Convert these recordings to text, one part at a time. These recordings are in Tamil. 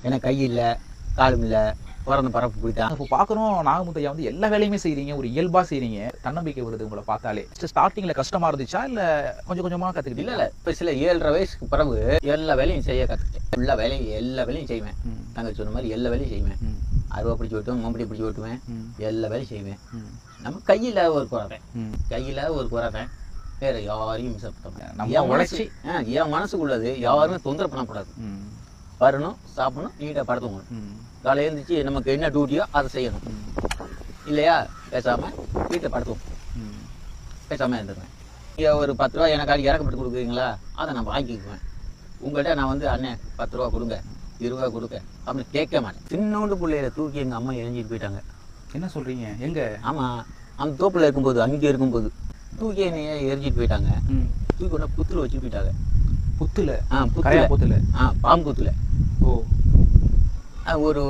ஏன்னா கை இல்லை காலும் இல்லை பிறந்த பரப்பு பிடித்தான். இப்போ பார்க்குறோம் நாகமுத்தையா வந்து எல்லா வேலையுமே செய்கிறீங்க, ஒரு இயல்பாக செய்கிறீங்க, தன்னம்பிக்கை வருது உங்களை பார்த்தாலே. ஸ்டார்டிங்கில் கஷ்டமாக இருந்துச்சா இல்லை கொஞ்சம் கொஞ்சமாக கற்றுக்கிட்டு? இல்லை இப்போ சில 7.5 வயசுக்கு பிறகு எல்லா வேலையும் செய்ய கற்றுக்கிட்டேன். எல்லா வேலையும் செய்வேன். நாங்கள் சொன்ன மாதிரி எல்லா வேலையும் செய்வேன். அருவா பிடிச்சி ஓட்டுவேன், மம்படி பிடிச்சி ஓட்டுவேன், எல்லா வேலையும் செய்வேன். நம்ம கையில் ஒரு குறைவேன், வேற யாரையும் மிஸ் பண்ண உழைச்சி என் மனசுக்குள்ளது யாருமே தொந்தரவு பண்ணக்கூடாது. வரணும், சாப்பிடணும், நீட்டாக படுத்துக்கணும். காலையில் எழுந்திரிச்சு நமக்கு என்ன டியூட்டியோ அதை செய்யணும். இல்லையா பேசாமல் வீட்டில் படுத்துவோம், பேசாமல் இருந்துருவேன். நீங்கள் ஒரு 10 ரூபா எனக்கு இறக்கப்பட்டு கொடுக்குறீங்களா, அதை நான் வாங்கிக்குவேன். உங்கள்கிட்ட நான் வந்து அண்ணன் 10 ரூபா கொடுங்க, 20 ரூபா கொடுக்க அப்படின்னு கேட்க மாட்டேன். சின்னோண்டு பிள்ளையில தூக்கி எங்கள் அம்மா எரிஞ்சிட்டு போயிட்டாங்க. என்ன சொல்கிறீங்க? எங்கே? ஆமாம், அந்த தோப்பில் இருக்கும்போது, அங்கே இருக்கும்போது தூக்கி என்னைய எரிஞ்சிட்டு போயிட்டாங்க. தூக்கி கொண்டா புத்தில் வச்சு போயிட்டாங்க. புத்தில்? புத்தில் பாம்பு புத்தில். ஓ, ஒரு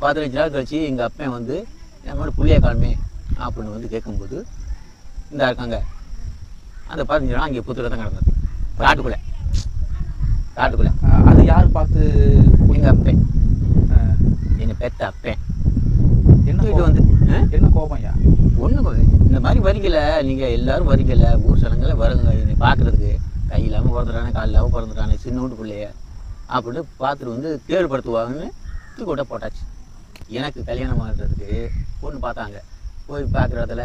15 நாள் கழிச்சு எங்கள் அப்பன் வந்து நம்மளோட புள்ளைய காலமே அப்படின்னு வந்து கேட்கும்போது இந்த இருக்காங்க. அந்த 15 நாள் அங்கே புத்தில் தான் கிடந்தது, காட்டுக்குள்ளே. அது யார் பார்த்து? எங்கள் அப்பன், என்னை பெத்த அப்பன். என்ன இது வந்து என்ன கோபம்யா? ஒன்றும் இந்த மாதிரி வரீங்கல்ல, நீங்கள் எல்லாரும் வரீங்கல்ல, ஊர் சனங்களை வருங்க என்னை பார்க்குறதுக்கு. கை இல்லாமல் பிறந்துட்டானே, கால் இல்லாமல் பிறந்துட்டானே, சின்னோண்டு பிள்ளைய அப்படின்னு பார்த்துட்டு வந்து கேள்விப்படுத்துவாங்கன்னு தூக்கி போட்டாச்சு. எனக்கு கல்யாணம் பண்ணுறதுக்கு பொண்ணு பார்த்தாங்க. போய் பார்க்குற இடத்துல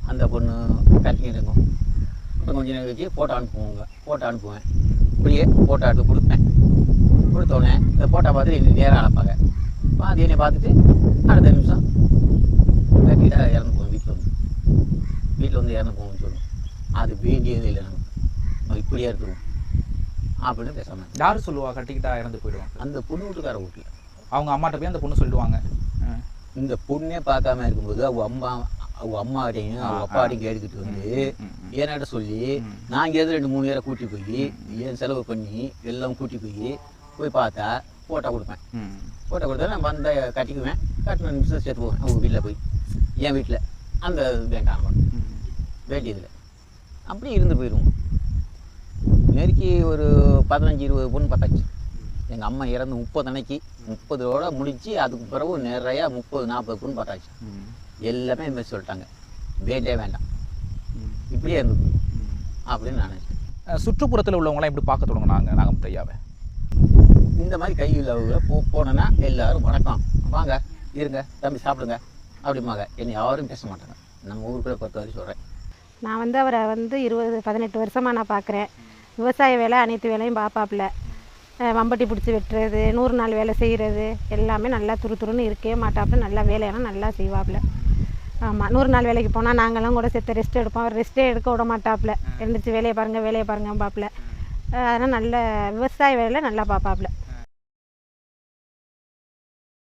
அந்த பொண்ணு கட்டிங்க இருக்கும். அப்புறம் கொஞ்சம் நேரம் வச்சு ஃபோட்டோ அனுப்புவேன். இப்படியே ஃபோட்டோ எடுத்து கொடுத்தோடனே இந்த ஃபோட்டோ பார்த்துட்டு என்னை நேராக அனுப்பாங்க. பாதி என்னை பார்த்துட்டு அடுத்த நிமிஷம் கட்டிட்டா இறந்து போவோம். வீட்டில் வந்து இறந்து போவோம்னு சொல்லுவோம். அது வேண்டியது இல்லை, நம்ம இப்படியே இருக்குவோம் அப்படின்னு பேசாமல். யார் சொல்லுவா கட்டிக்கிட்டா இறந்து போயிடுவாங்க? அந்த பொண்ணு வீட்டுக்கார வீட்டில் அவங்க அம்மாட்ட போய் அந்த பொண்ணு சொல்லிடுவாங்க. இந்த பொண்ணே பார்க்காம இருக்கும்போது அவங்க அம்மாட்டையும் அவங்க அப்பாட்டையும் கேட்டுக்கிட்டு வந்து என்கிட்ட சொல்லி நான் இங்கேருந்து 2-3 பேரை கூட்டி போய் என் செலவு பண்ணி எல்லாம் கூட்டி போய் பார்த்தா ஃபோட்டோ கொடுப்பேன். ஃபோட்டோ கொடுத்தா நான் வந்த கட்டிக்குவேன். கட்டின நிமிஷம் சேர்த்து போவேன் அவங்க வீட்டில் போய். என் வீட்டில் அந்த வேண்டாம் வேண்டியதில்லை, அப்படி இருந்து போயிடுவோம். நெருக்கி ஒரு 15-20 பொண்ணு பார்த்தாச்சு. எங்கள் அம்மா இறந்து 30 அன்னைக்கு 30ஓட முடிச்சு அதுக்கு பிறகு நிறையா 30-40 பொண்ணு பார்த்தாச்சு. எல்லாமே இந்த மாதிரி சொல்லிட்டாங்க, வேண்டாம், இப்படியே இருந்தது அப்படின்னு நான் நினச்சேன். சுற்றுப்புறத்தில் உள்ளவங்களாம் எப்படி பார்க்க தொடங்கினாங்க நாகமுத்தையாவை? இந்த மாதிரி கையில் போனேன்னா எல்லாரும் வணக்கம், வாங்க இருங்க தம்பி சாப்பிடுங்க அப்படிம்பாங்க. என்னை யாரும் பேச மாட்டாங்க. நம்ம ஊருக்குள்ளே பொறுத்த வரைக்கும் சொல்கிறேன். நான் வந்து அவரை வந்து 18 வருஷமாக நான் பார்க்குறேன். விவசாய வேலை அனைத்து வேலையும் பார்ப்பாப்புல. வம்பட்டி பிடிச்சி வெட்டுறது, 100 நாள் வேலை செய்கிறது எல்லாமே நல்லா துருன்னு இருக்கவே மாட்டாப்புல. நல்லா வேலையெல்லாம் நல்லா செய்வாப்புல. ஆமாம், 100 நாள் வேலைக்கு போனால் நாங்கள்லாம் கூட சேர்த்து ரெஸ்ட் எடுப்போம். அவர் ரெஸ்ட்டே எடுக்க விட மாட்டாப்புல. எழுந்திரிச்சு வேலையை பாருங்கள் பாப்புல. அதனால் நல்ல விவசாய வேலை நல்லா பார்ப்பாப்புல.